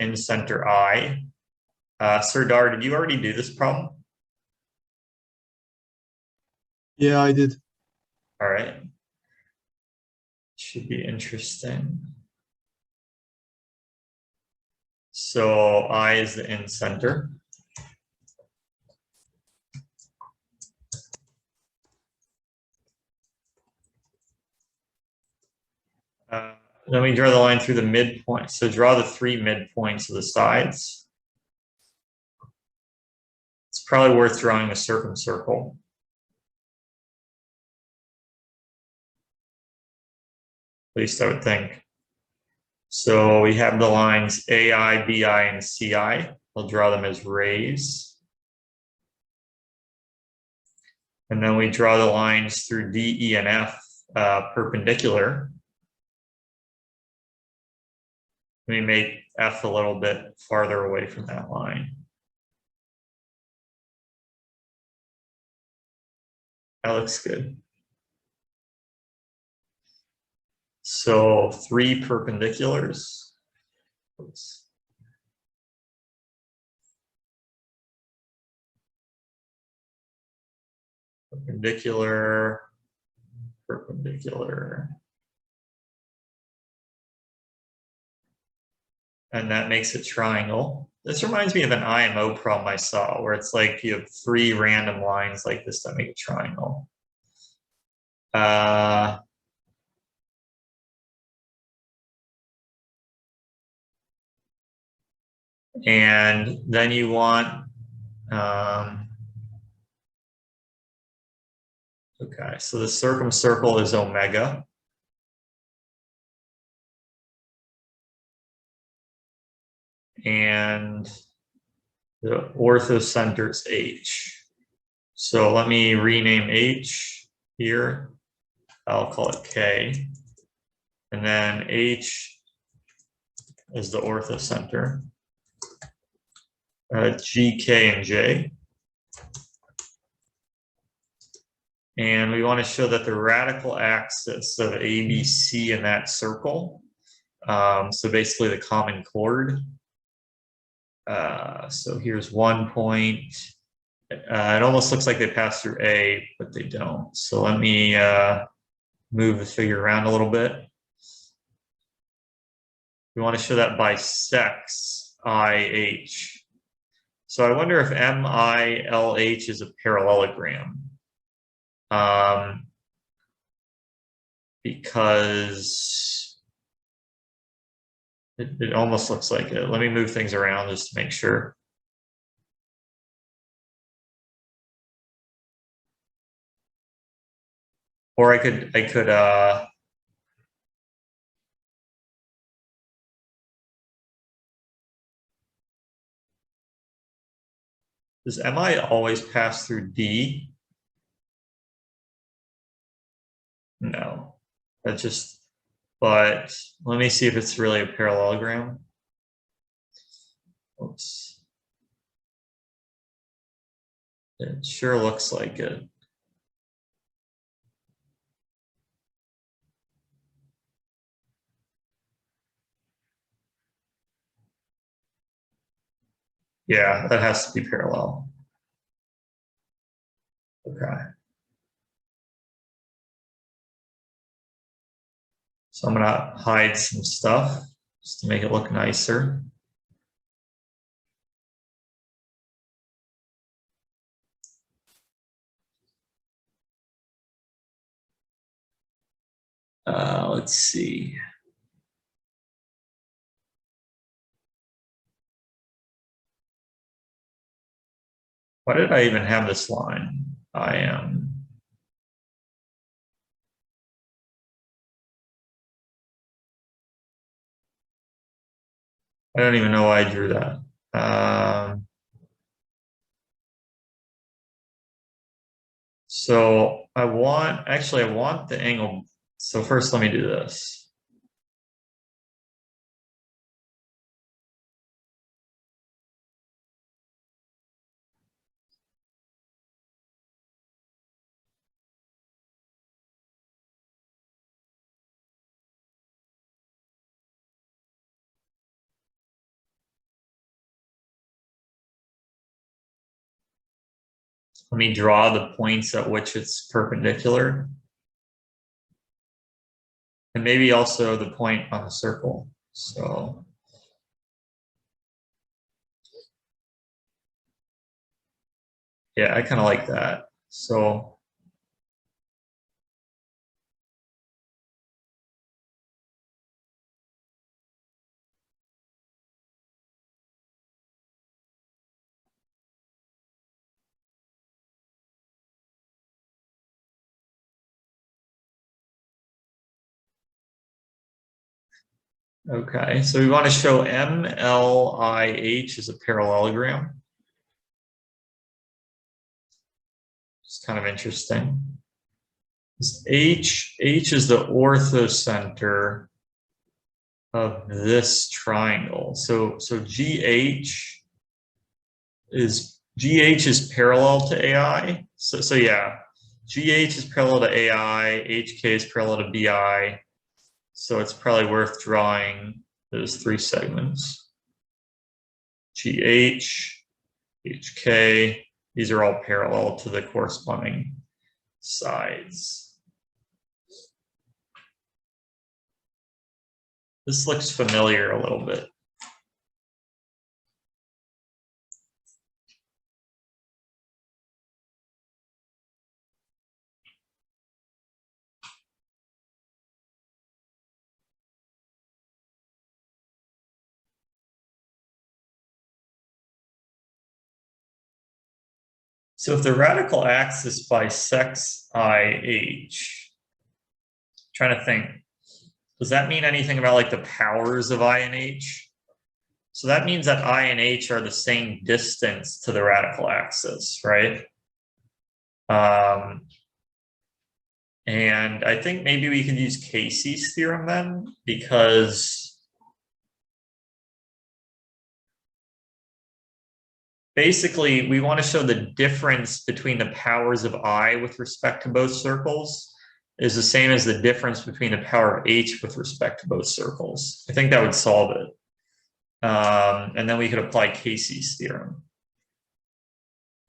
in center I. Serdar, did you already do this problem? Yeah, I did. All right. Should be interesting. So I is the in center. Then we draw the line through the midpoint. So draw the 3 midpoints of the sides. It's probably worth drawing a circumcircle. At least I would think. So we have the lines AI, BI, and CI. We'll draw them as rays. And then we draw the lines through D, E, and F perpendicular. We make F a little bit farther away from that line. That looks good. So 3 perpendiculars. Oops. Perpendicular, perpendicular. And that makes a triangle. This reminds me of an IMO problem I saw where it's like you have 3 random lines like this that make a triangle. And then you want, okay, so the circumcircle is omega. And the orthocenter is H. So let me rename H here. I'll call it K. And then H is the orthocenter. G, K, and J. And we want to show that the radical axis of ABC in that circle, so basically the common chord. So here's 1 point. It almost looks like they pass through A, but they don't. So let me move the figure around a little bit. We want to show that bisects IH. So I wonder if MILH is a parallelogram. Because it almost looks like it. Let me move things around just to make sure. Or I could does MI always pass through D? No, that's just, but let me see if it's really a parallelogram. Oops. It sure looks like it. Yeah, that has to be parallel. Okay. So I'm gonna hide some stuff just to make it look nicer. Let's see. Why did I even have this line? I don't even know why I drew that. So I want the angle. So first let me do this. Let me draw the points at which it's perpendicular. And maybe also the point on the circle. So yeah, I kind of like that. So okay, so we want to show MLIH as a parallelogram. It's kind of interesting. H is the orthocenter of this triangle. So GH is parallel to AI. So yeah, GH is parallel to AI, HK is parallel to BI. So it's probably worth drawing those three segments. GH, HK, these are all parallel to the corresponding sides. This looks familiar a little bit. So if the radical axis bisects IH, trying to think, does that mean anything about like the powers of I and H? So that means that I and H are the same distance to the radical axis, right? And I think maybe we could use Casey's theorem then, because basically we want to show the difference between the powers of I with respect to both circles is the same as the difference between the power of H with respect to both circles. I think that would solve it. And then we could apply Casey's theorem.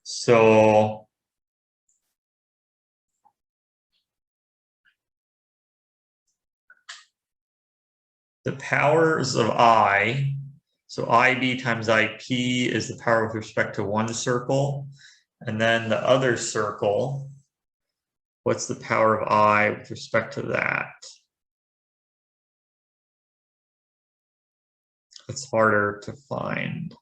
So the powers of I, so IB times IP is the power with respect to one circle. And then the other circle, what's the power of I with respect to that? It's harder to find.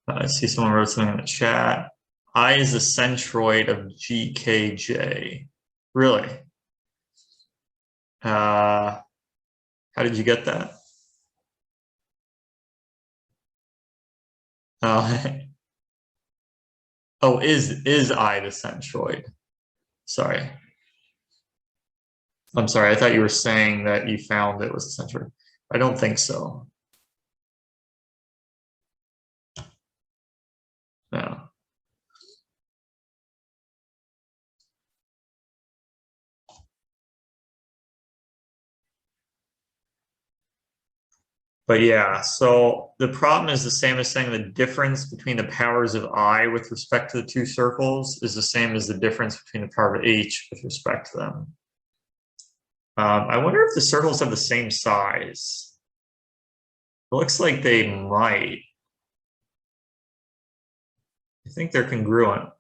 I see someone wrote something in the chat. I is the centroid of GKJ. Really? How did you get that? Oh, is I the centroid? Sorry. I'm sorry. I thought you were saying that you found it was a centroid. I don't think so. No. But yeah, so the problem is the same as saying the difference between the powers of I with respect to the two circles is the same as the difference between the power of H with respect to them. I wonder if the circles have the same size. It looks like they might. I think they're congruent.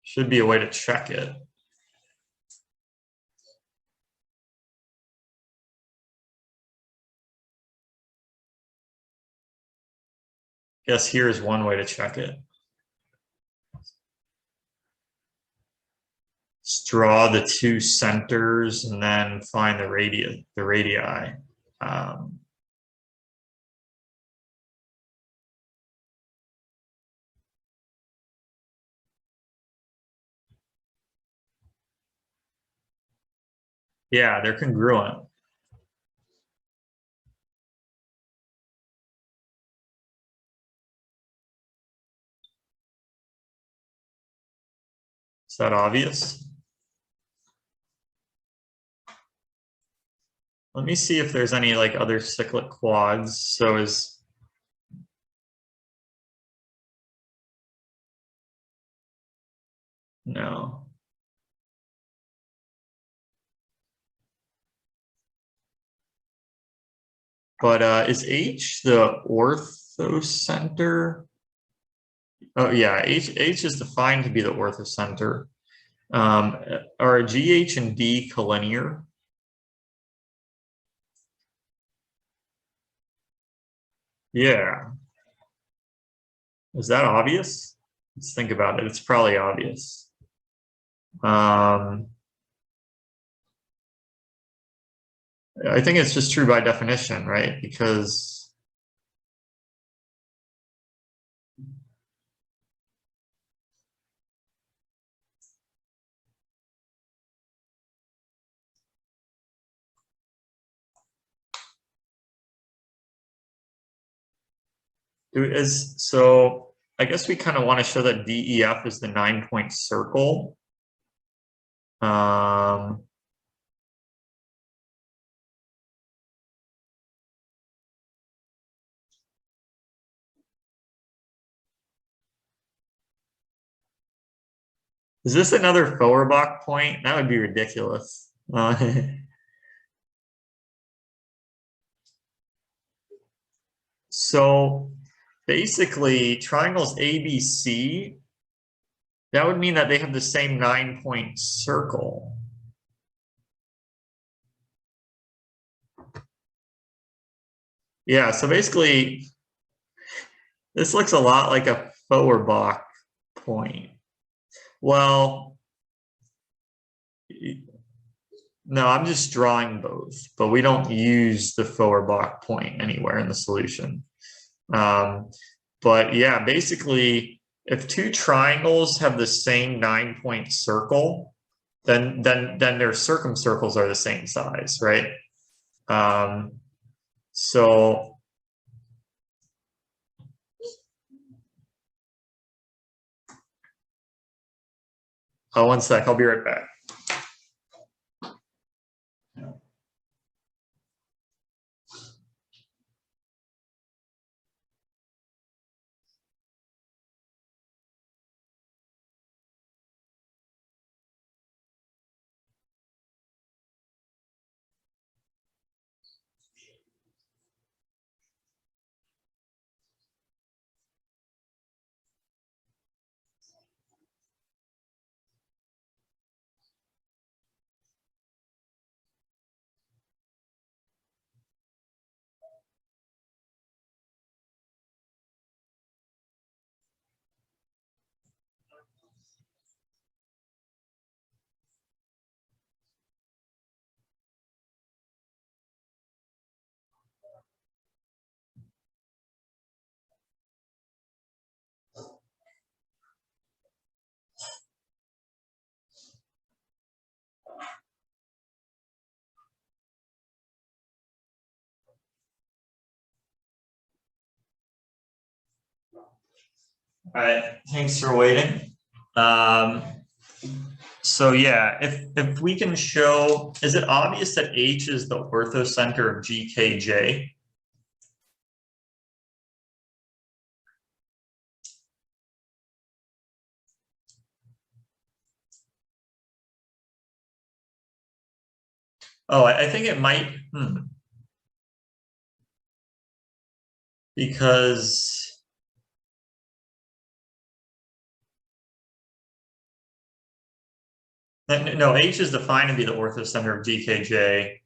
Should be a way to check it. Guess here's one way to check it. Just draw the two centers and then find the radii. Yeah, they're congruent. Is that obvious? Let me see if there's any like other cyclic quads. So no. But is H the orthocenter? Oh yeah, H is defined to be the orthocenter. Are GH and D collinear? Yeah. Is that obvious? Let's think about it. It's probably obvious. I think it's just true by definition, right? Because so I guess we kind of want to show that DEF is the 9-point circle. Is this another Feuerbach point? That would be ridiculous. So basically, triangles ABC, that would mean that they have the same 9-point circle. Yeah, so basically, this looks a lot like a Feuerbach point. Well, no, I'm just drawing both, but we don't use the Feuerbach point anywhere in the solution. But yeah, basically, if two triangles have the same 9-point circle, then their circumcircles are the same size, right? So one sec, I'll be right back. All right, thanks for waiting. So yeah, if we can show, is it obvious that H is the orthocenter of GKJ? Oh, I think it might, because no, H is defined to be the orthocenter of GKJ.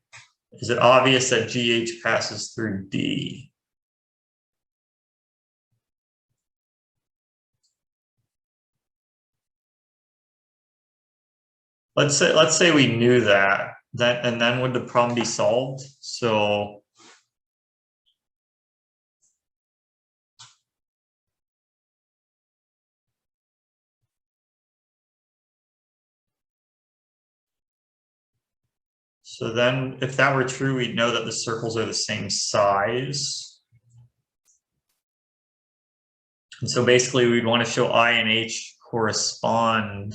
Is it obvious that GH passes through D? Let's say we knew that, and then would the problem be solved? So So then if that were true, we'd know that the circles are the same size. And so basically we'd want to show I and H correspond.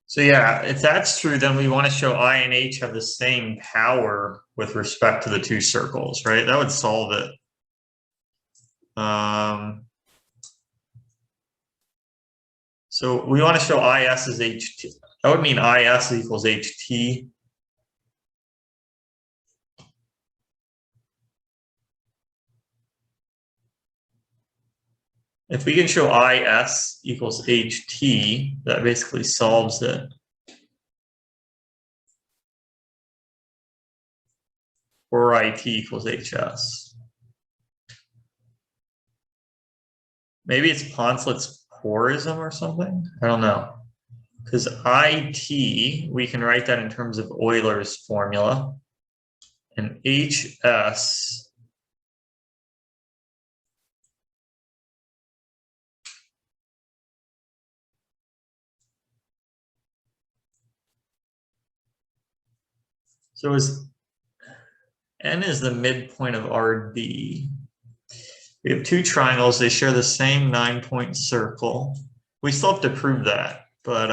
So yeah, if that's true, then we want to show I and H have the same power with respect to the two circles, right? That would solve it. So we want to show IS is HT. That would mean IS equals HT. If we can show IS equals HT, that basically solves it. Or IT equals HS. Maybe it's Poncelet's porism or something? I don't know. Because IT, we can write that in terms of Euler's formula. And HS, so is N is the midpoint of RD. We have two triangles, they share the same 9-point circle. We still have to prove that, but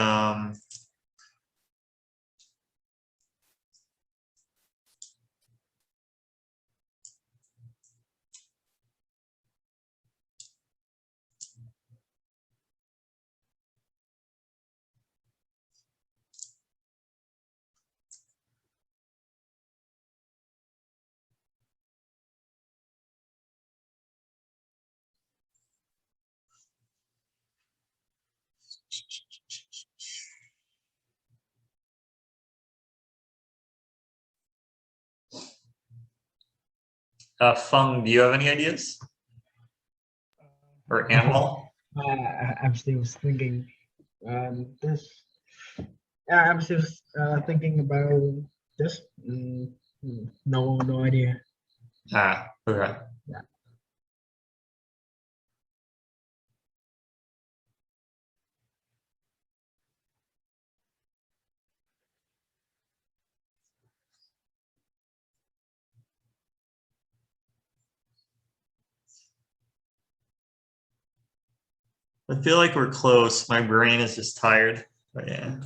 Feng, do you have any ideas? Or Animal? I'm still thinking this. I'm still thinking about this. No idea. Okay. Yeah. I feel like we're close. My brain is just tired, but yeah.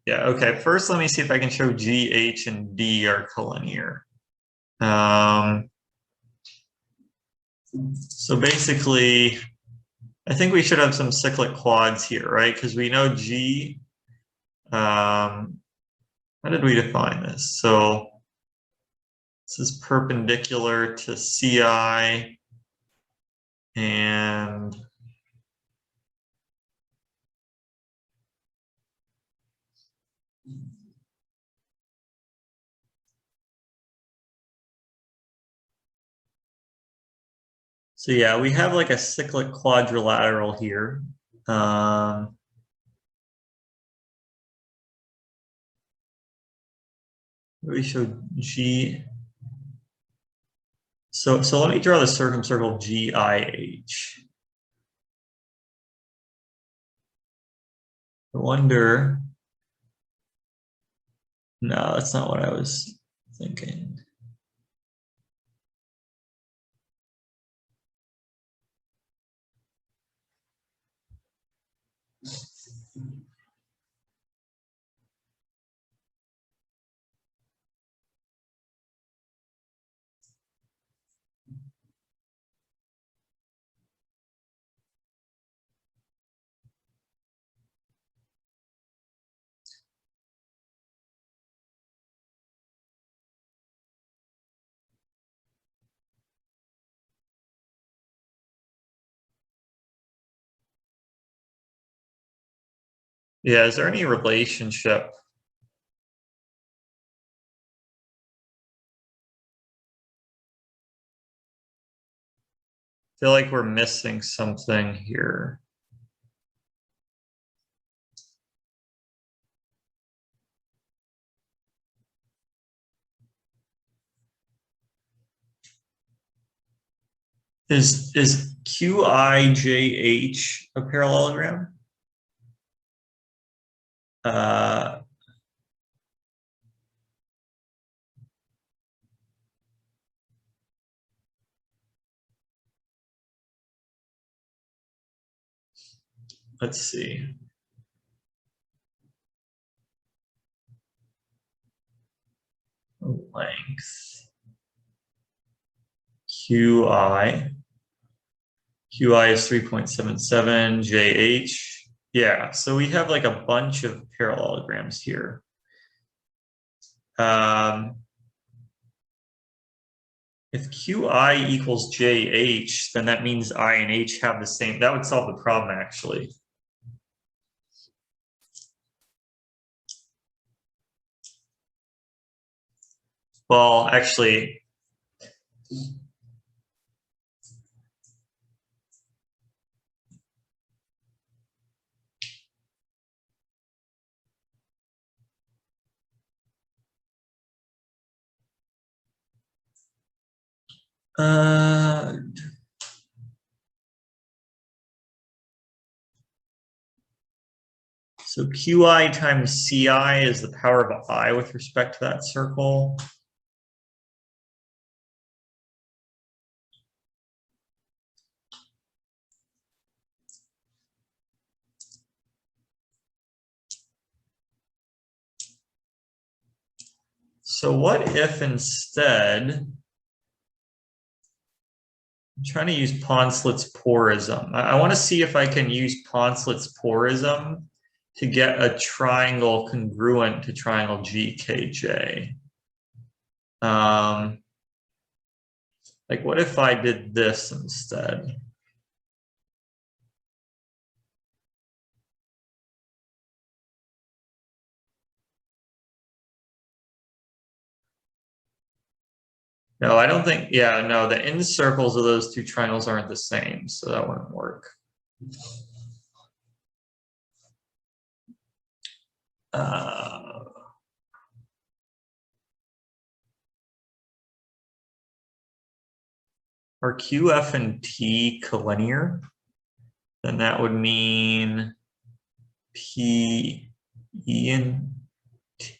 Yeah, okay. First, let me see if I can show G, H, and D are collinear. So basically, I think we should have some cyclic quads here, right? Because we know G, how did we define this? So this is perpendicular to CI and So yeah, we have like a cyclic quadrilateral here. We show G. So let me draw the circumcircle GIH. I wonder. No, that's not what I was thinking. Yeah, is there any relationship? I feel like we're missing something here. Is QIJH a parallelogram? Let's see. Length. QI. QI is 3.77, JH. Yeah, so we have like a bunch of parallelograms here. If QI equals JH, then that means I and H have the same. That would solve the problem, actually. Well, actually, so QI times CI is the power of I with respect to that circle. So what if instead, I'm trying to use Poncelet's porism. I want to see if I can use Poncelet's porism to get a triangle congruent to triangle GKJ. Like what if I did this instead? No, I don't think, yeah, no, the end circles of those two triangles aren't the same, so that wouldn't work. Are QF and T collinear? Then that would mean P, E, and T.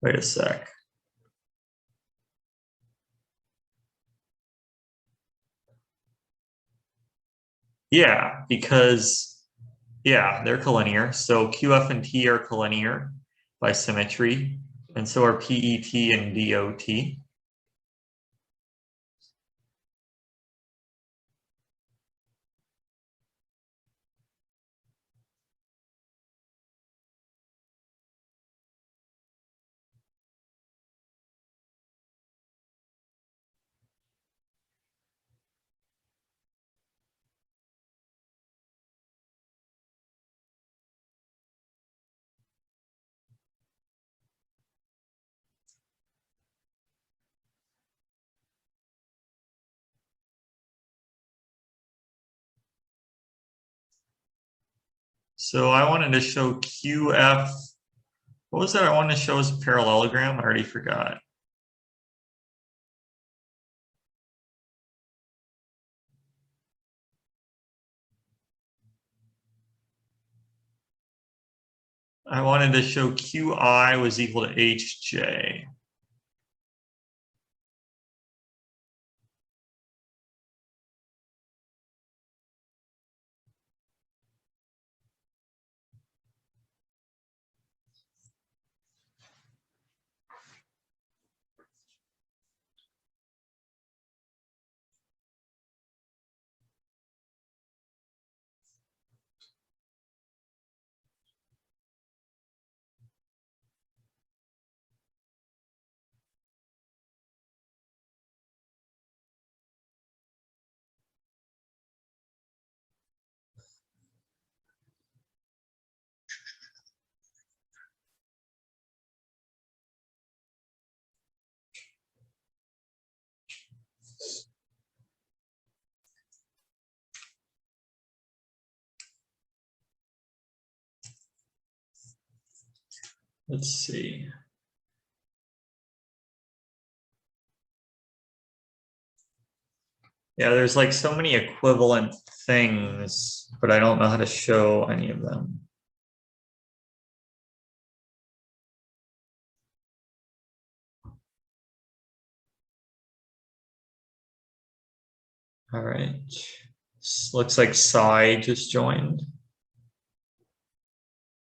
Wait a sec. Yeah, because, yeah, they're collinear. So QF and T are collinear by symmetry, and so are PET and DOT. So I wanted to show QF. What was that I wanted to show as a parallelogram? I already forgot. I wanted to show QI was equal to HJ. Let's see. Yeah, there's like so many equivalent things, but I don't know how to show any of them. All right. Looks like Sai just joined.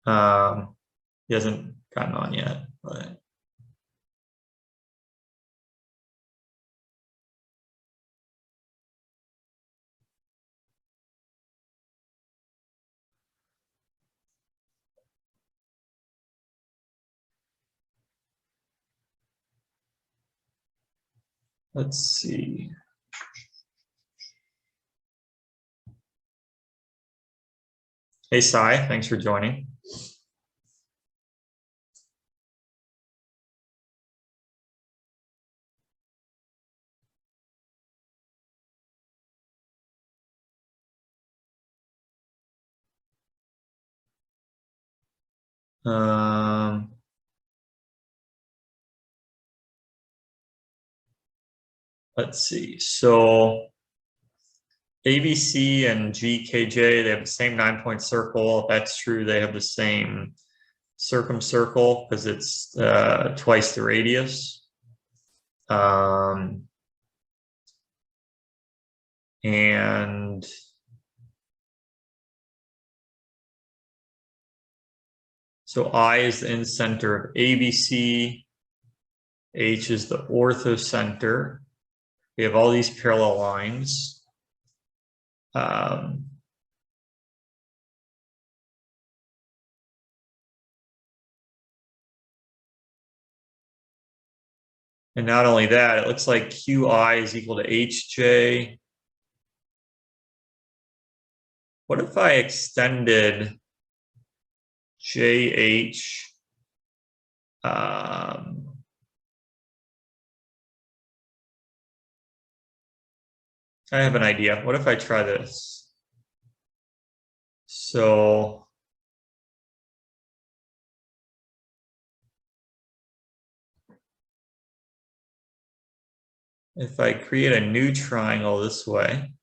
He hasn't gotten on yet, but let's see. Hey, Sai, thanks for joining. Let's see. So ABC and GKJ, they have the same 9-point circle. If that's true, they have the same circumcircle because it's twice the radius. And so I is the incenter of ABC, H is the orthocenter. We have all these parallel lines. And not only that, it looks like QI is equal to HJ. What if I extended JH? I have an idea. What if I try this? So if I create a new triangle this way,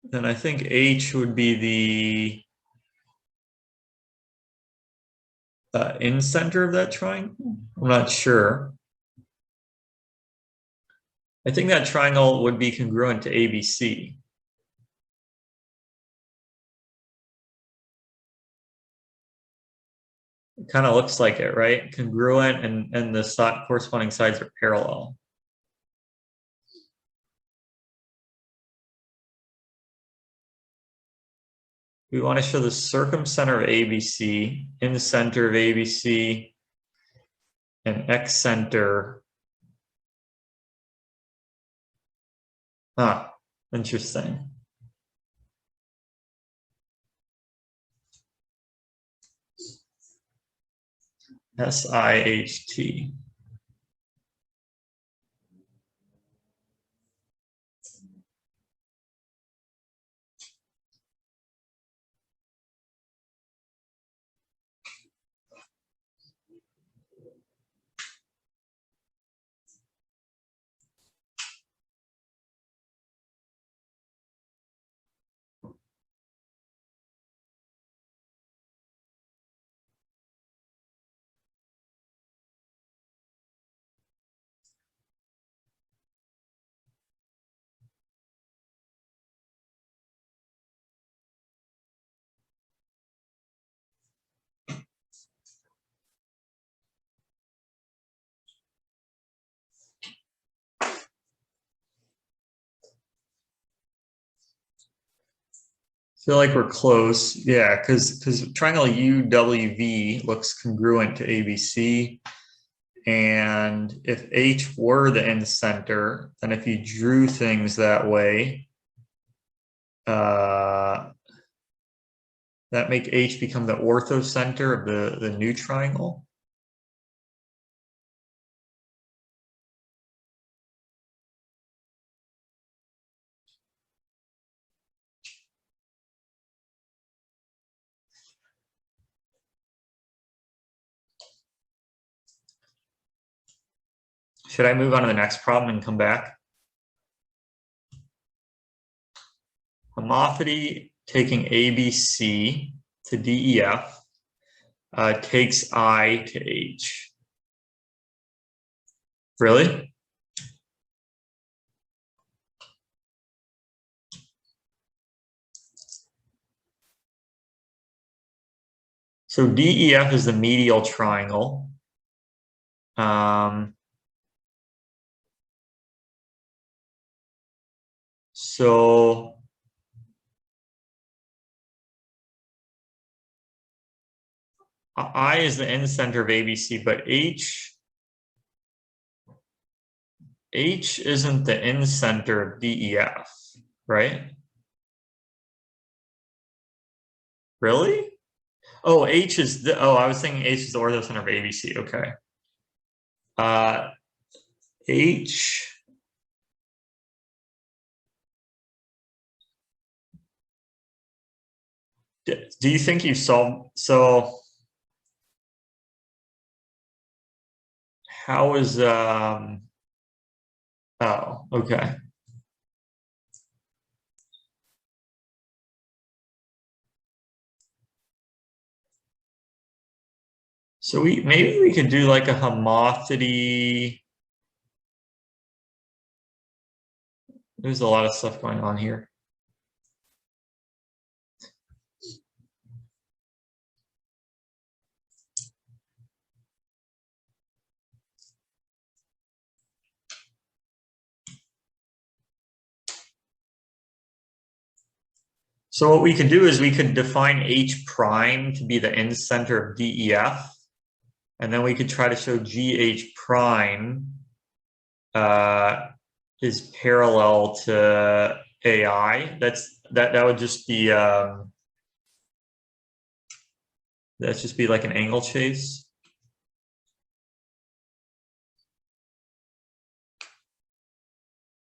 then I think H would be the in-center of that triangle. I'm not sure. I think that triangle would be congruent to ABC. It kind of looks like it, right? Congruent, and the corresponding sides are parallel. We want to show the circumcenter of ABC, in the center of ABC, and excenter. Interesting. SIHT. feel like we're close. Yeah, because triangle UWV looks congruent to ABC. And if H were the end center, then if you drew things that way, that make H become the orthocenter of the new triangle. Should I move on to the next problem and come back? Homophily taking ABC to DEF takes I to H. Really? So DEF is the medial triangle. So I is the end center of ABC, but H isn't the end center of DEF, right? Really? Oh, H is the, oh, I was thinking H is the orthocenter of ABC. Okay. H. Do you think you've solved, so how is, oh, okay. So maybe we could do like a homophily. There's a lot of stuff going on here. So what we could do is we could define H prime to be the end center of DEF, and then we could try to show GH prime is parallel to AI. That would just be that's just be like an angle chase.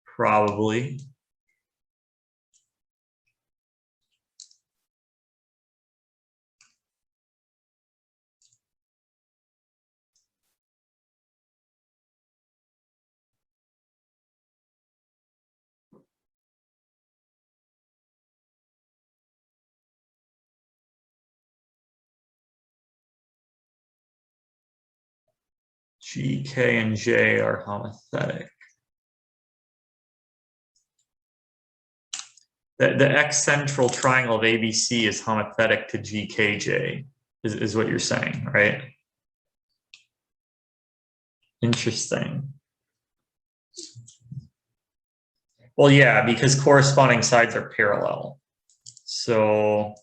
Probably. G, K, and J are homothetic. The X central triangle of ABC is homothetic to GKJ, is what you're saying, right? Interesting. Well, yeah, because corresponding sides are parallel. So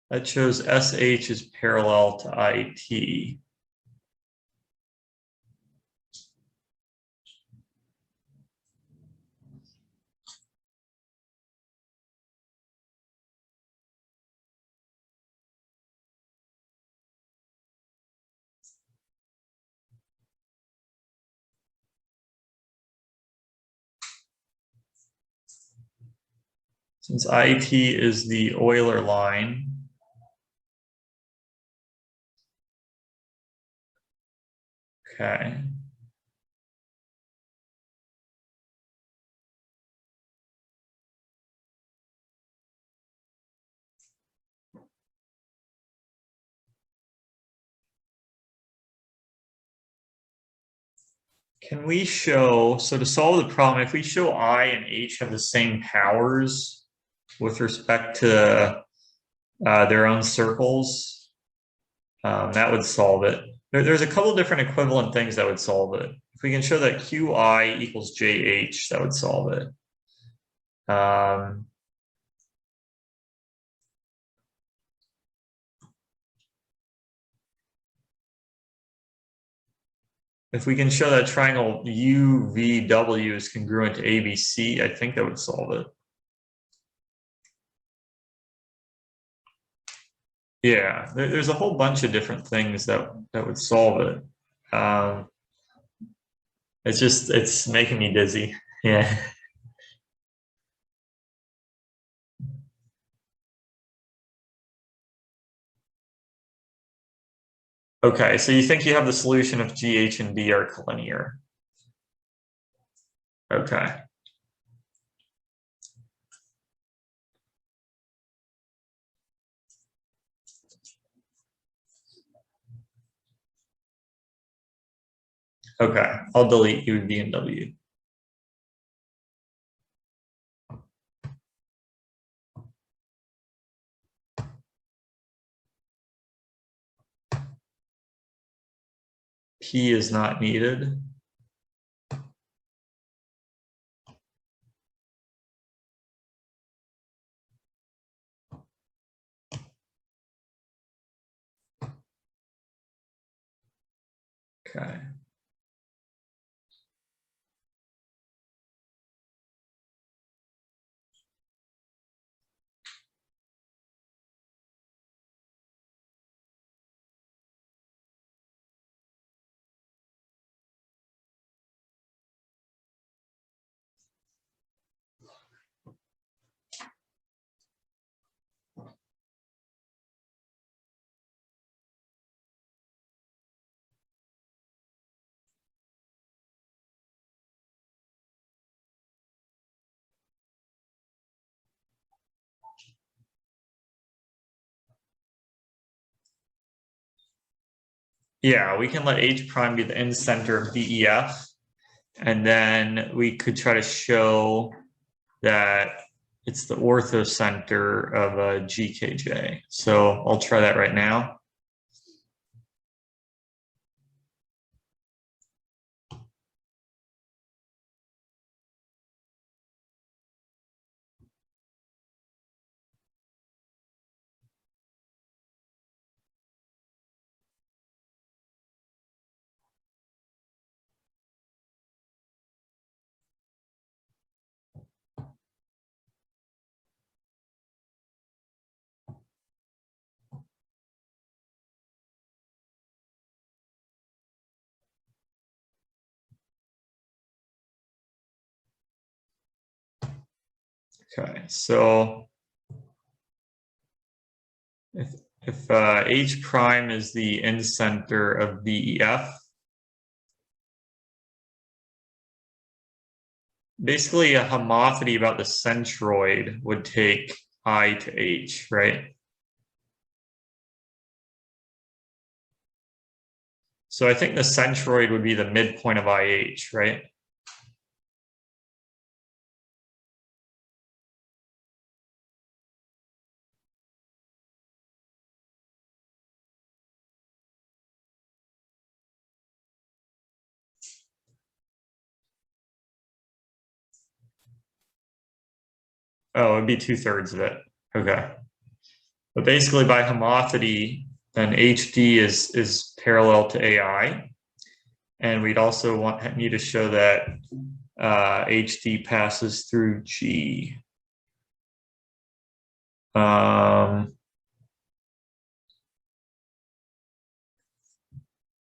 that shows SH is parallel to IT. Since IT is the Euler line, okay. Can we show, so to solve the problem, if we show I and H have the same powers with respect to their own circles, that would solve it. There's a couple different equivalent things that would solve it. If we can show that QI equals JH, that would solve it. If we can show that triangle UVW is congruent to ABC, I think that would solve it. Yeah, there's a whole bunch of different things that would solve it. It's making me dizzy. Yeah. Okay, so you think you have the solution if G, H, and D are collinear. Okay. Okay, I'll delete U, V, and W. P is not needed. Okay. Yeah, we can let H prime be the end center of DEF, and then we could try to show that it's the orthocenter of a GKJ. So I'll try that right now. Okay, so if H prime is the end center of DEF, basically a homophily about the centroid would take I to H, right? So I think the centroid would be the midpoint of IH, right? Oh, it'd be 2/3 of it. Okay. But basically by homophily, then HD is parallel to AI. And we'd also need to show that HD passes through G.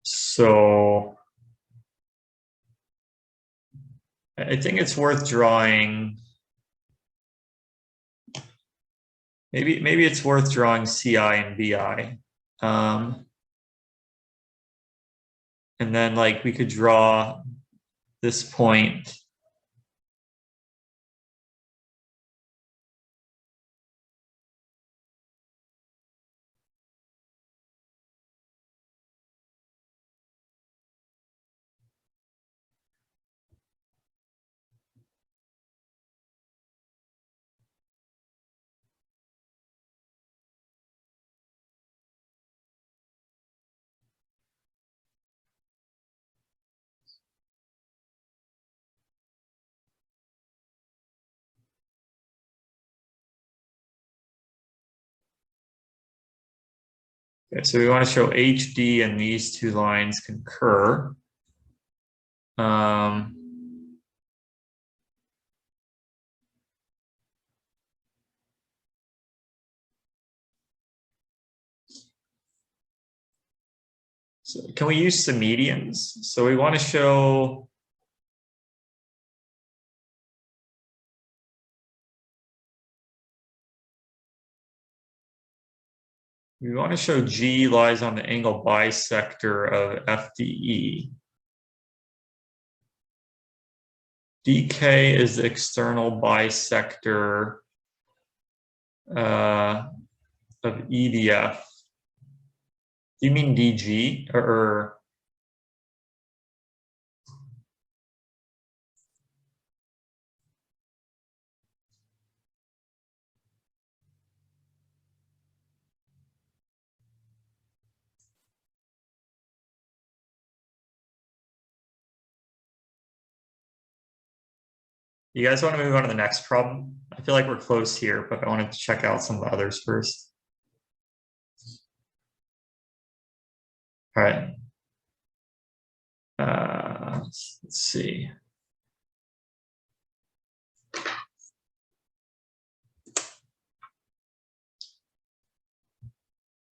So I think it's worth drawing. Maybe it's worth drawing CI and BI. And then like we could draw this point. Okay, so we want to show HD and these two lines concur. So can we use some medians? So we want to show G lies on the angle bisector of FDE. DK is the external bisector of EDF. Do you mean DG or you guys want to move on to the next problem? I feel like we're close here, but I wanted to check out some of the others first. All right. Let's see.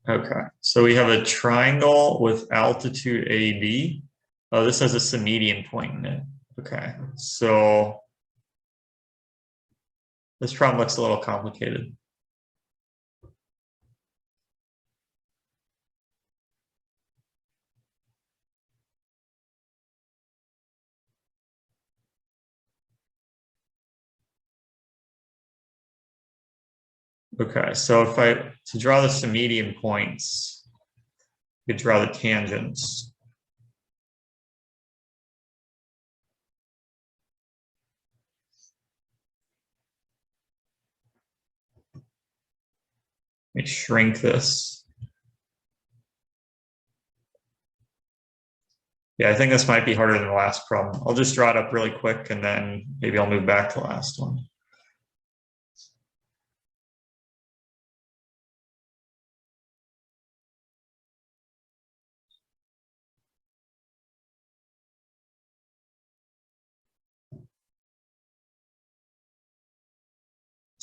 Okay, so we have a triangle with altitude AB. Oh, this has a symmedian point in it. Okay, so this problem looks a little complicated. Okay, so if to draw the symmedian points, we could draw the tangents. Let me shrink this. Yeah, I think this might be harder than the last problem. I'll just draw it up really quick and then maybe I'll move back to the last one.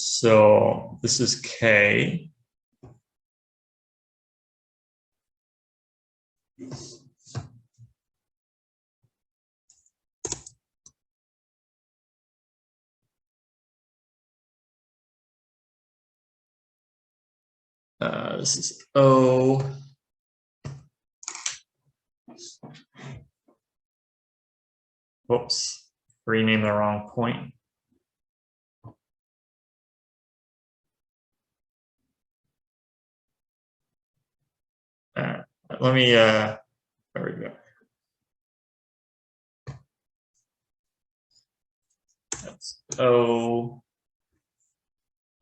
So this is K. This is O. Whoops, rename the wrong point. Let me, there we go. That's O.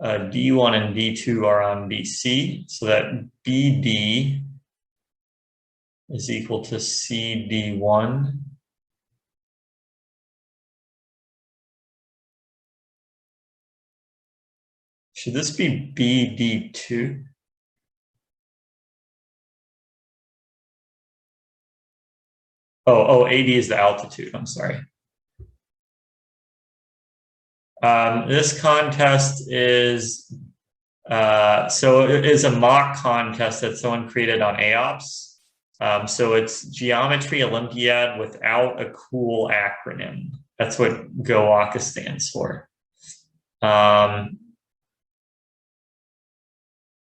D1 and D2 are on BC, so that BD is equal to CD1. Should this be BD2? Oh, AD is the altitude, I'm sorry. This contest is, so it is a mock contest that someone created on AOPS. So it's Geometry Olympiad without a cool acronym. That's what GOWACA stands for.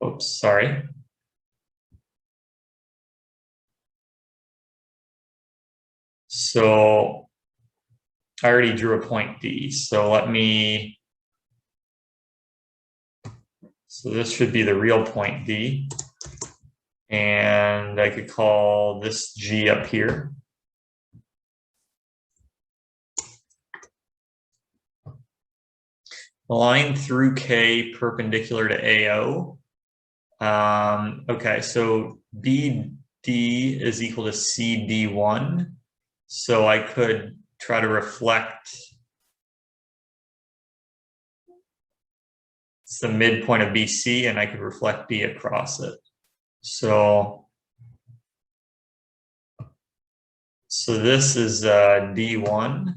Oops, sorry. So I already drew a point D, so so this should be the real point D. And I could call this G up here. Line through K perpendicular to AO. Okay, so BD is equal to CD1. So I could try to reflect, it's the midpoint of BC, and I could reflect B across it. So this is D1.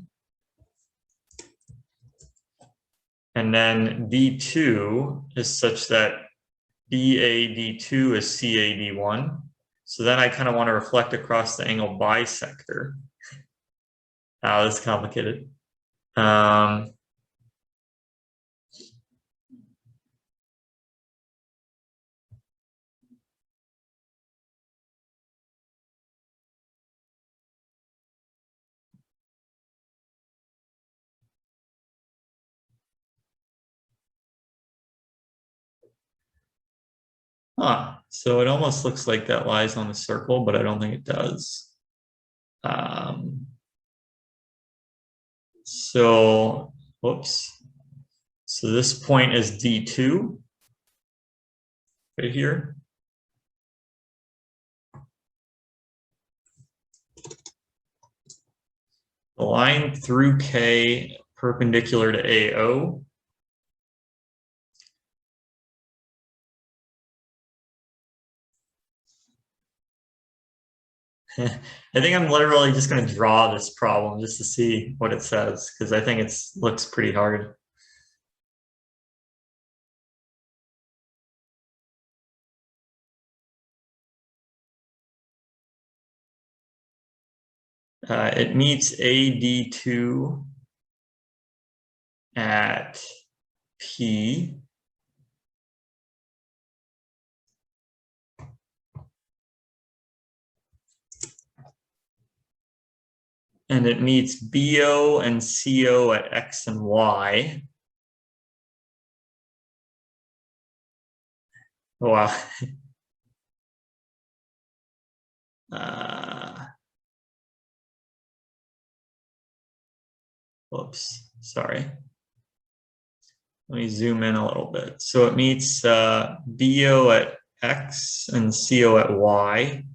And then D2 is such that BAD2 is CAD1. So then I kind of want to reflect across the angle bisector. Oh, this is complicated. So it almost looks like that lies on the circle, but I don't think it does. So, whoops. So this point is D2 right here. The line through K perpendicular to AO. I think I'm literally just going to draw this problem just to see what it says, because I think it looks pretty hard. It meets AD2 at P. And it meets BO and CO at X and Y. Oh, wow. Whoops, sorry. Let me zoom in a little bit. So it meets BO at X and CO at Y.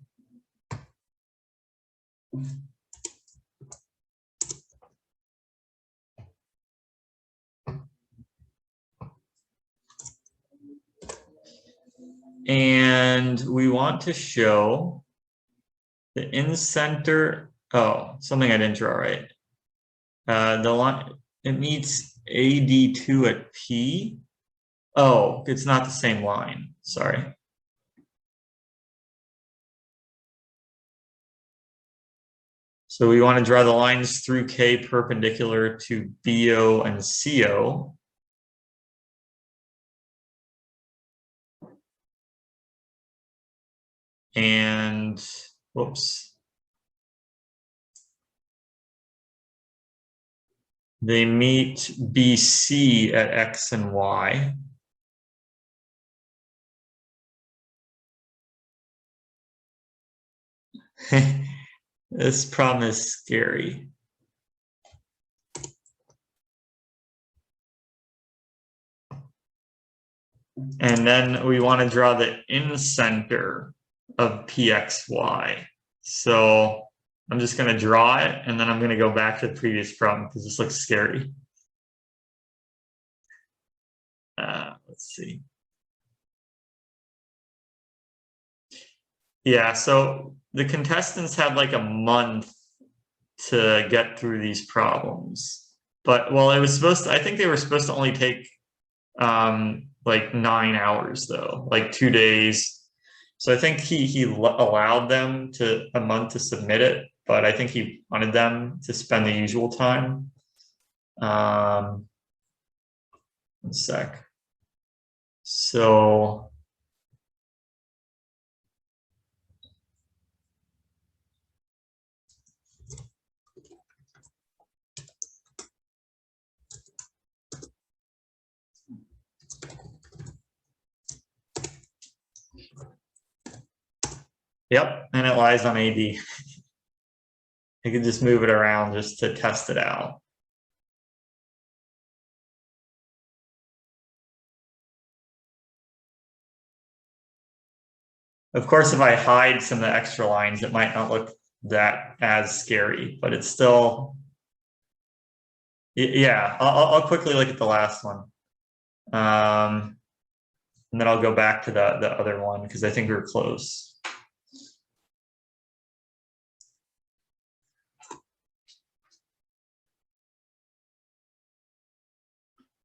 And we want to show the in-center, oh, something I didn't draw right. The line, it meets AD2 at P. Oh, it's not the same line, sorry. So we want to draw the lines through K perpendicular to BO and CO. And, whoops. They meet BC at X and Y. This problem is scary. And then we want to draw the in-center of PXY. So I'm just going to draw it, and then I'm going to go back to the previous problem because this looks scary. Let's see. Yeah, so the contestants had like a month to get through these problems. But, well, it was supposed to, I think they were supposed to only take like 9 hours though, like 2 days. So I think he allowed them a month to submit it, but I think he wanted them to spend the usual time. 1 sec. So yep, and it lies on AD. I can just move it around just to test it out. Of course, if I hide some of the extra lines, it might not look that as scary, but it's still, yeah, I'll quickly look at the last one. And then I'll go back to the other one because I think we're close.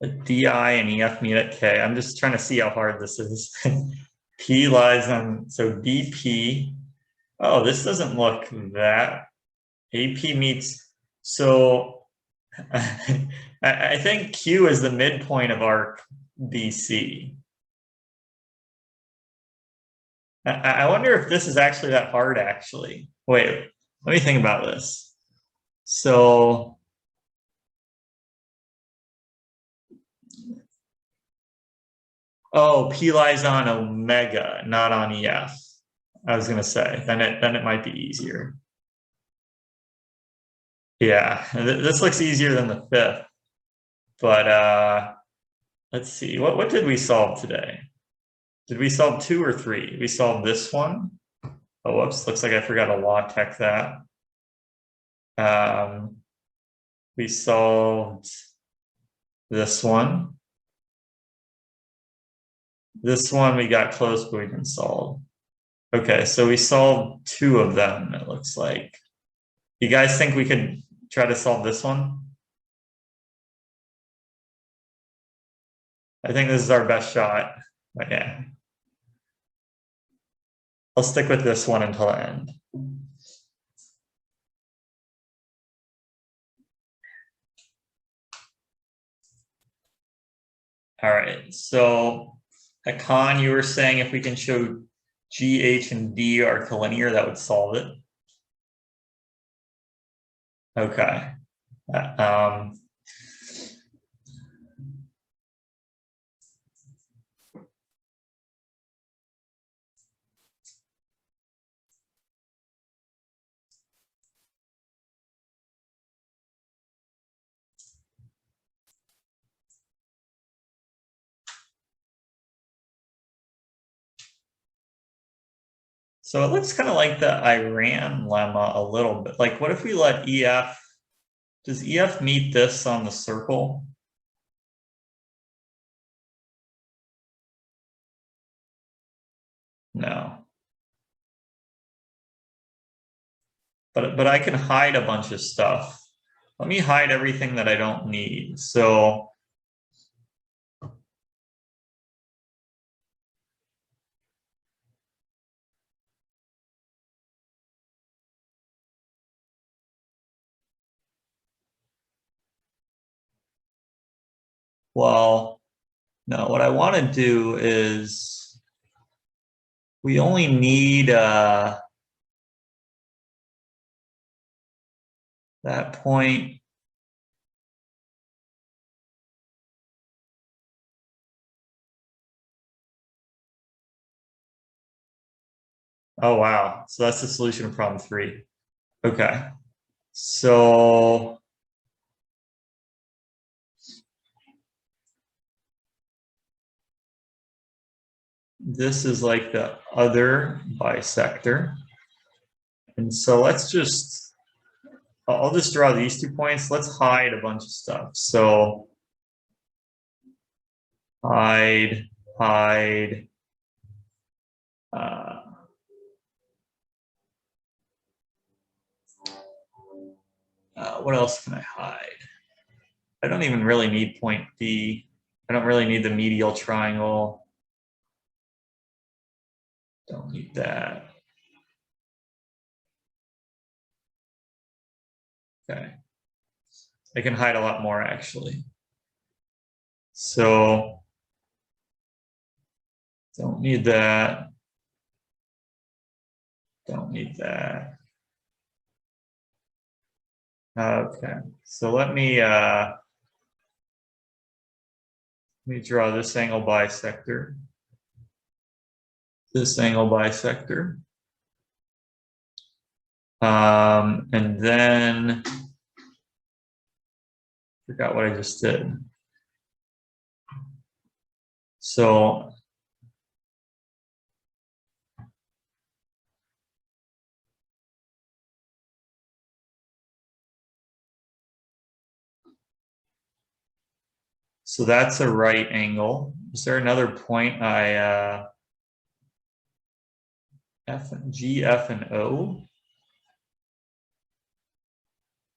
A DI and EF meet at K. I'm just trying to see how hard this is. P lies on, so DP. Oh, this doesn't look that. AP meets, so I think Q is the midpoint of arc BC. I wonder if this is actually that hard, actually. Wait, let me think about this. So, oh, P lies on omega, not on EF. I was gonna say, then it might be easier. Yeah, this looks easier than the fifth. But let's see, what did we solve today? Did we solve 2 or 3? We solved this one. Oh, whoops, looks like I forgot to law tech that. We solved this one. This one we got close, but we didn't solve. Okay, so we solved 2 of them, it looks like. You guys think we could try to solve this one? I think this is our best shot, but yeah. I'll stick with this one until the end. All right, so Akan, you were saying if we can show G, H, and D are collinear, that would solve it. Okay. So it looks kind of like the Iran lemma a little bit. Like, what if we let EF, does EF meet this on the circle? No. But I can hide a bunch of stuff. Let me hide everything that I don't need. So well, no, what I want to do is we only need that point. Oh, wow. So that's the solution of problem 3. Okay. So this is like the other bisector. And so let's just, I'll just draw these 2 points. Let's hide a bunch of stuff. So hide. What else can I hide? I don't even really need point D. I don't really need the medial triangle. Don't need that. Okay. I can hide a lot more actually. So don't need that. Don't need that. Okay. So let me draw this angle bisector. This angle bisector. And then forgot what I just did. So that's a right angle. is there another point G, F, and O?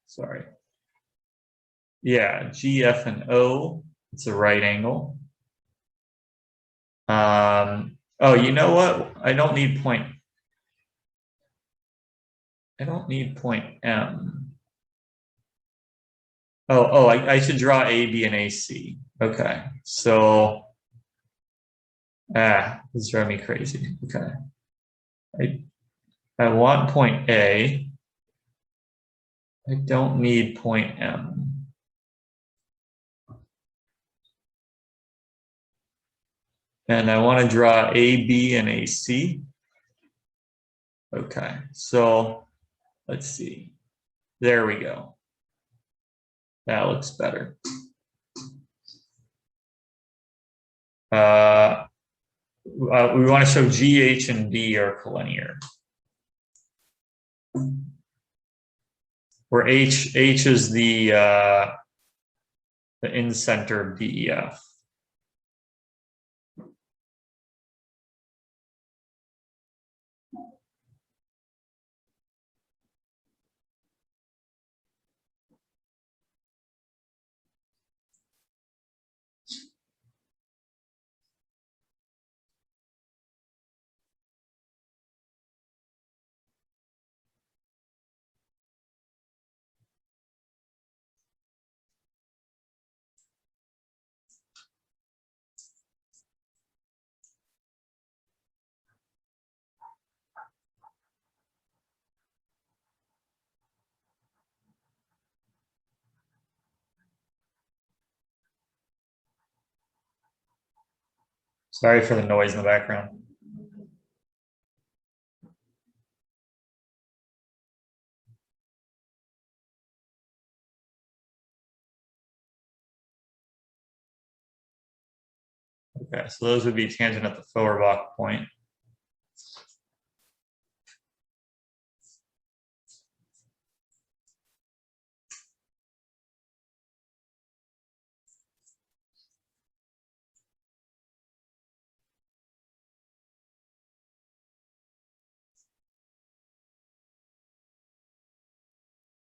Sorry. Yeah, G, F, and O. It's a right angle. Oh, you know what? I don't need point M. I should draw A, B, and AC. Okay, so this is driving me crazy. Okay, I want point A. I don't need point M. And I want to draw A, B, and AC. Okay, so let's see. There we go. That looks better. We want to show G, H, and D are collinear. Where H is the in-center of DEF. Sorry for the noise in the background. Okay, so those would be tangent at the Feuerbach point.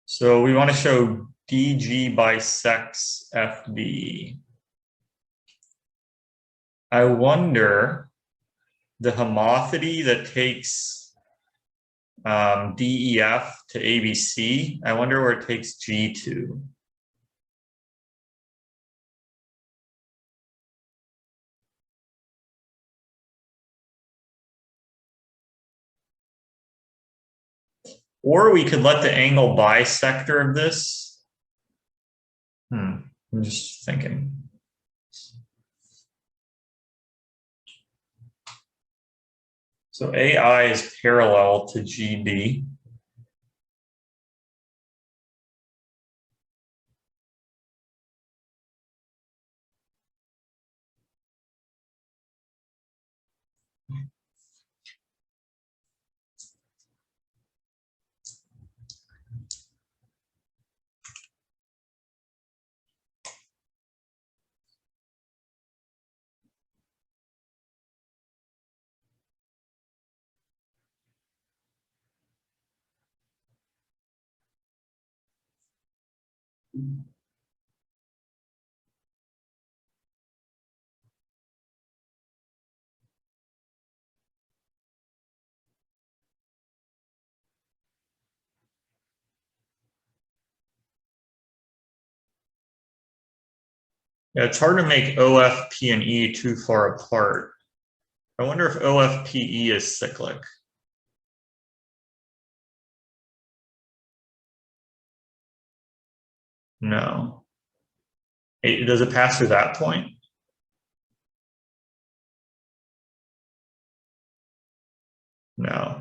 So we want to show DG bisects FD. I wonder the homophily that takes DEF to ABC, I wonder where it takes G to. Or we could let the angle bisector of this. I'm just thinking. So AI is parallel to GB. Yeah, it's hard to make OF, P, and E too far apart. I wonder if OFPE is cyclic. No. Does it pass through that point? No.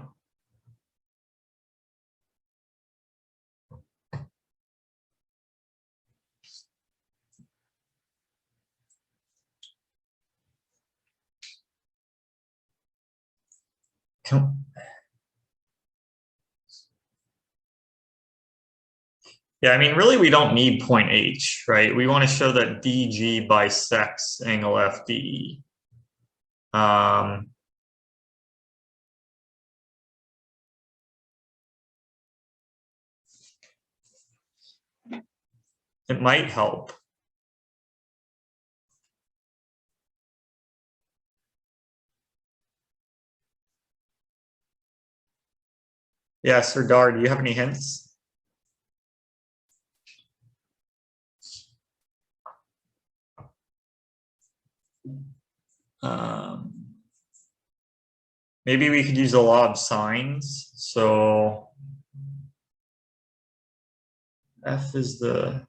Yeah, I mean, really, we don't need point H, right? We want to show that DG bisects angle FDE. It might help. Yeah, Serdar, do you have any hints? Maybe we could use a law of sines. So F is the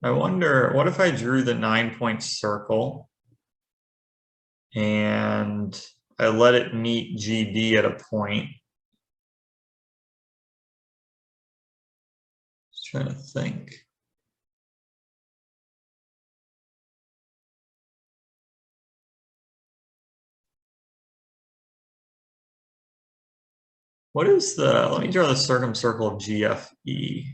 I wonder, what if I drew the 9-point circle and I let it meet GD at a point? Just trying to think. What is the, let me draw the circumcircle of GFE.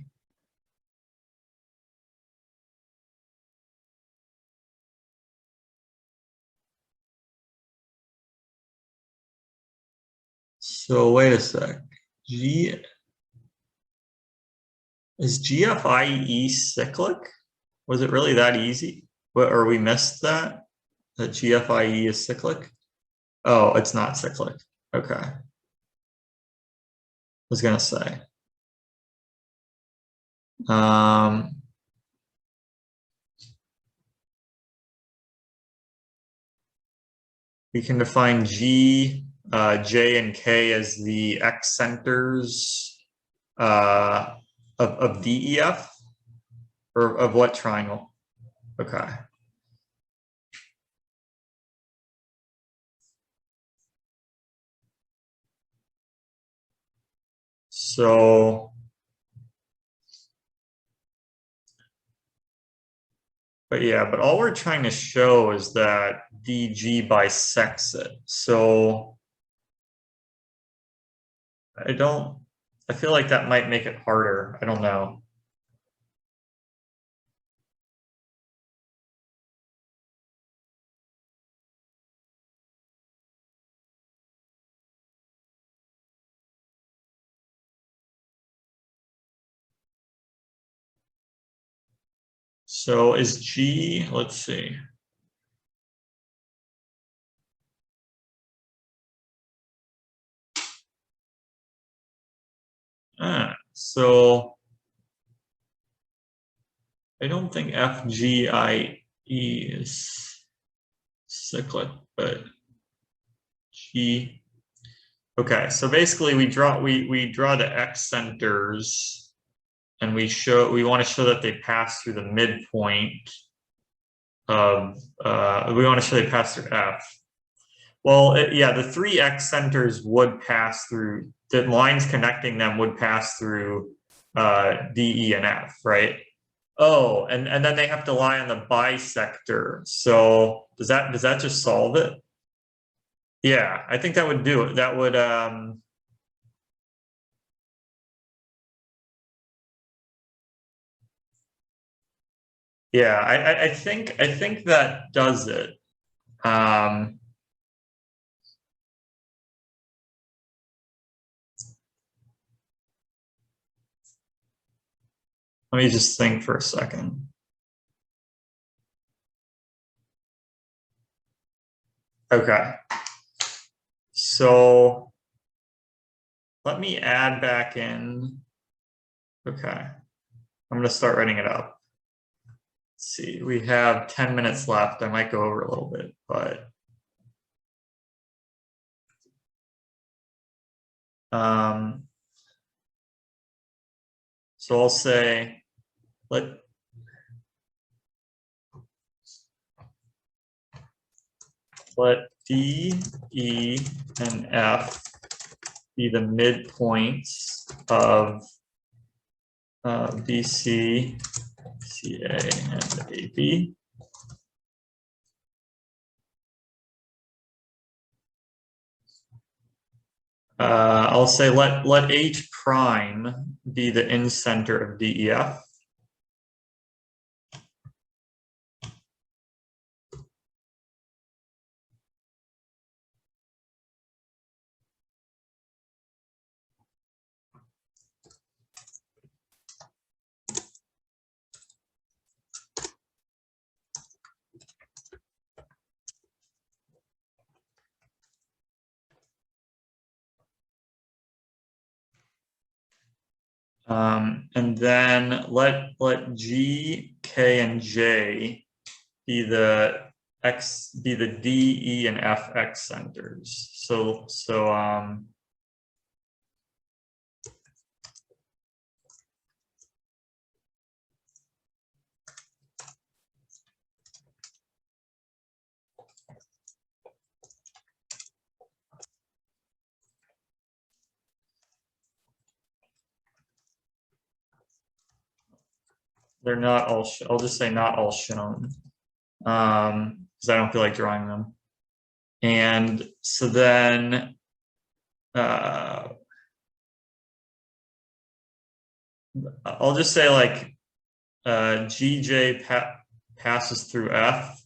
So wait a sec. Is GFIE cyclic? Was it really that easy? Or we missed that? That GFIE is cyclic? Oh, it's not cyclic. Okay. I was gonna say. We can define G, J, and K as the X centers of DEF, or of what triangle? Okay. So, but yeah, but all we're trying to show is that DG bisects it. So I feel like that might make it harder. I don't know. So is G, let's see. So I don't think FGIE is cyclic, but G. Okay, so basically we draw the X centers, and we want to show that they pass through the midpoint of we want to show they pass through F. Well, yeah, the three X centers would pass through, the lines connecting them would pass through D, E, and F, right? Oh, and then they have to lie on the bisector. So does that just solve it? Yeah, I think that would do it. That would yeah, I think that does it. Let me just think for a second. Okay. So let me add back in. Okay. I'm going to start writing it up. Let's see. We have 10 minutes left. I might go over a little bit, but so I'll say let D, E, and F be the midpoints of BC, CA, and AB. I'll say let H prime be the incenter of DEF. And then let G, K, and J be the D, E, and F X centers. So they're not all. I'll just say not all shown, because I don't feel like drawing them. And so then I'll just say like GJ passes through F,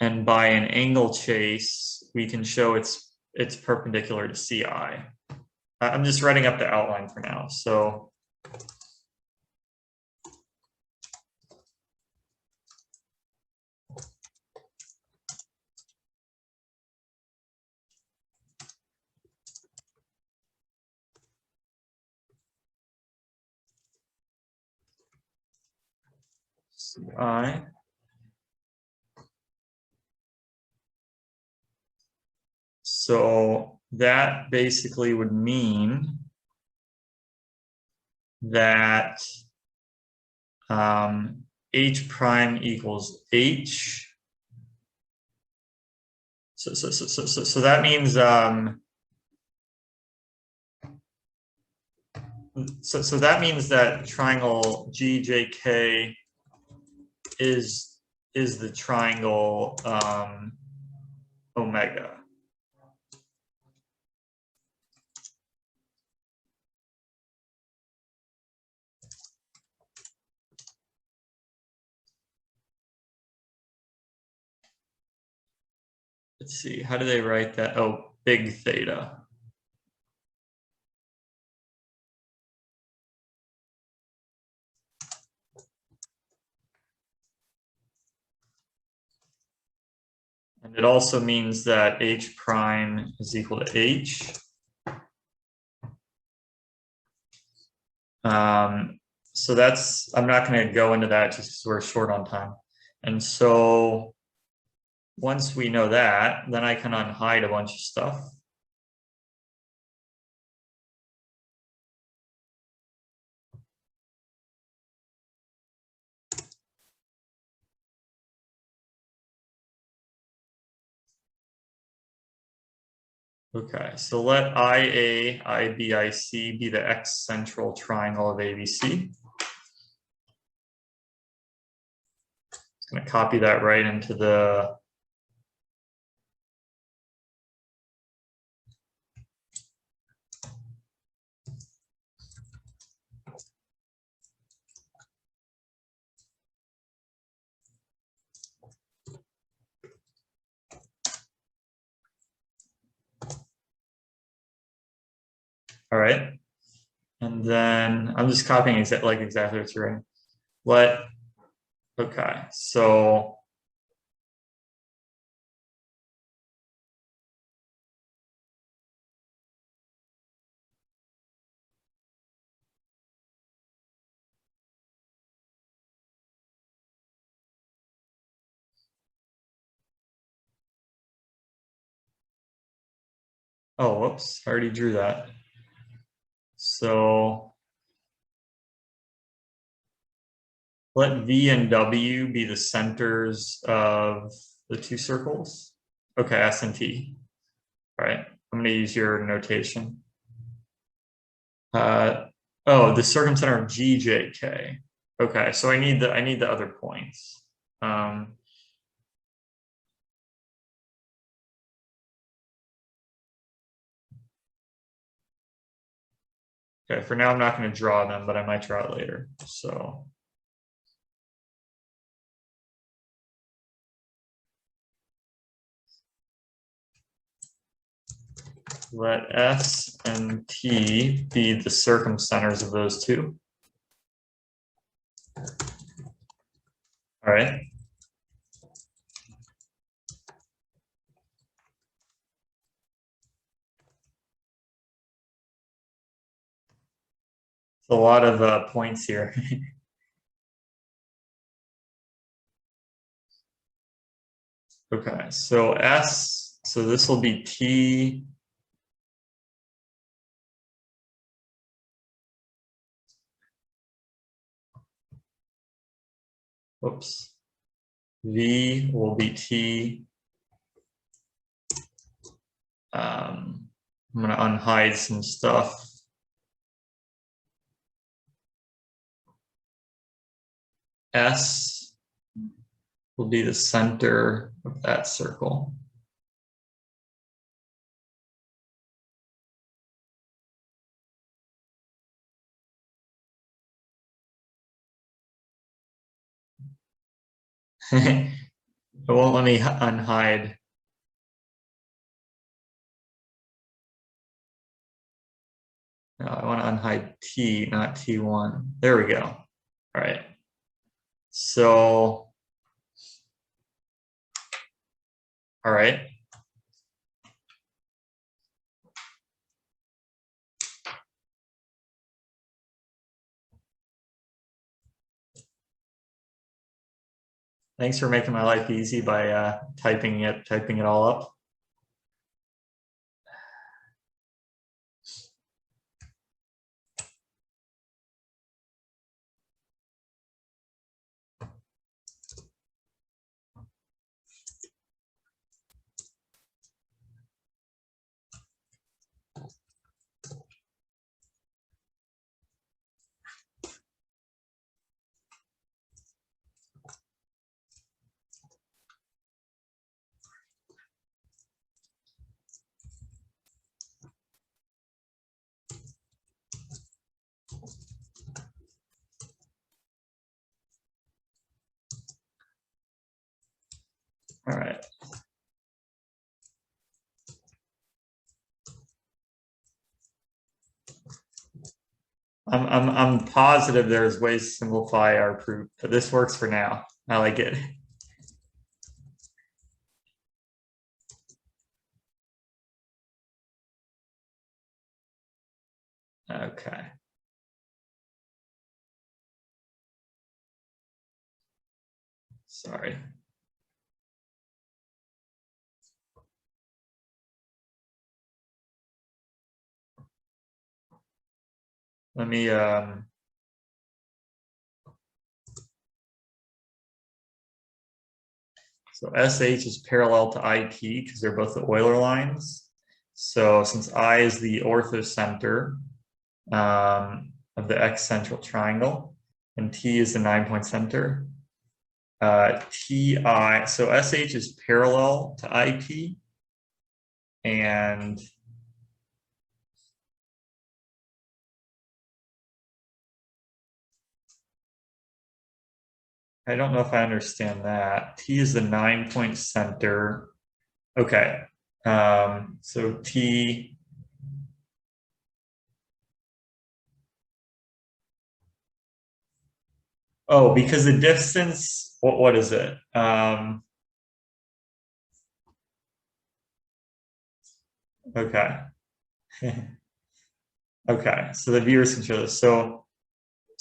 and by an angle chase, we can show it's perpendicular to CI. I'm just writing up the outline for now. So CI. So that basically would mean that H prime equals H. So that means so that means that triangle GJK is the triangle omega. Let's see, how do they write that? Oh, big theta. And it also means that H prime is equal to H. So that's, I'm not going to go into that just because we're short on time. And so once we know that, then I can unhide a bunch of stuff. Okay, so let IA, IB, IC be the X central triangle of ABC. Just going to copy that right into the all right. And then I'm just copying exactly what you're writing. Okay, so oh, whoops, I already drew that. So let V and W be the centers of the two circles. Okay, S and T. All right, I'm gonna use your notation. Oh, the circumcenter of GJK. Okay, so I need the other points. Okay, for now I'm not going to draw them, but I might draw it later. So let S and T be the circumcenters of those two. All right. A lot of points here. Okay, so S, so this will be T. Oops. V will be T. I'm going to unhide some stuff. S will be the center of that circle. It won't let me unhide. No, I want to unhide T, not T1. There we go. All right. So, all right. Thanks for making my life easy by typing it all up. All right. I'm positive there's ways to simplify our proof, but this works for now. I like it. Okay. Sorry. Let me so SH is parallel to IP because they're both the Euler lines. So since I is the orthocenter of the X central triangle, and T is the 9-point center, TI, so SH is parallel to IP, and I don't know if I understand that. T is the 9-point center. Okay. So T. Oh, because the distance, what is it? Okay. Okay, so the viewers can show this.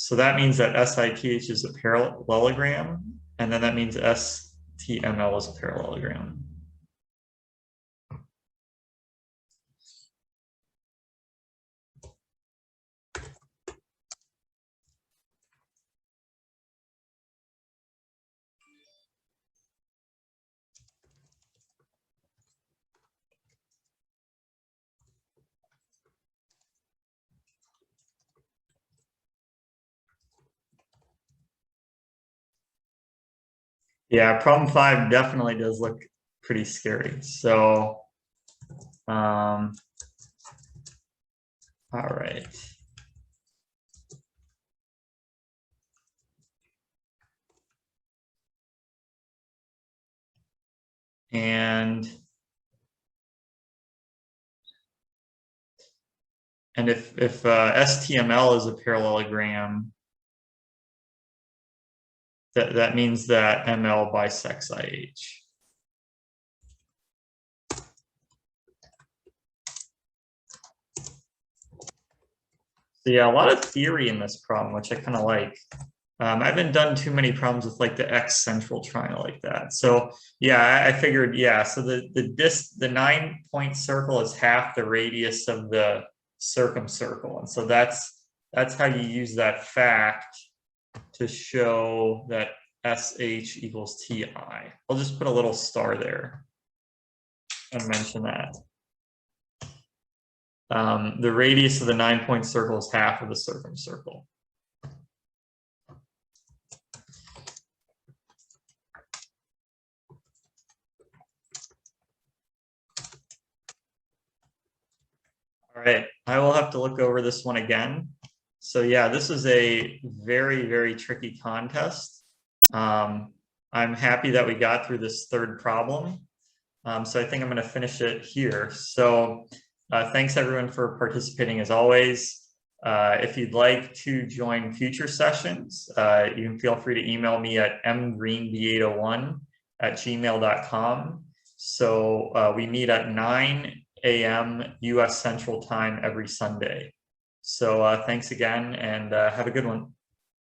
So that means that SITH is a parallelogram, and then that means STML is a parallelogram. Yeah, problem 5 definitely does look pretty scary. So, all right. And if STML is a parallelogram, that means that ML bisects IH. So yeah, a lot of theory in this problem, which I kind of like. I haven't done too many problems with like the X central triangle like that. So yeah, I figured, yeah, so the 9-point circle is half the radius of the circumcircle. And so that's how you use that fact to show that SH equals TI. I'll just put a little star there and mention that. The radius of the 9-point circle is half of the circumcircle. All right, I will have to look over this one again. So yeah, this is a very, very tricky contest. I'm happy that we got through this third problem. So I think I'm going to finish it here. So thanks everyone for participating as always. If you'd like to join future sessions, you can feel free to email me at mgreenb801@gmail.com. So we meet at 9 a.m. US Central Time every Sunday. So thanks again and have a good one.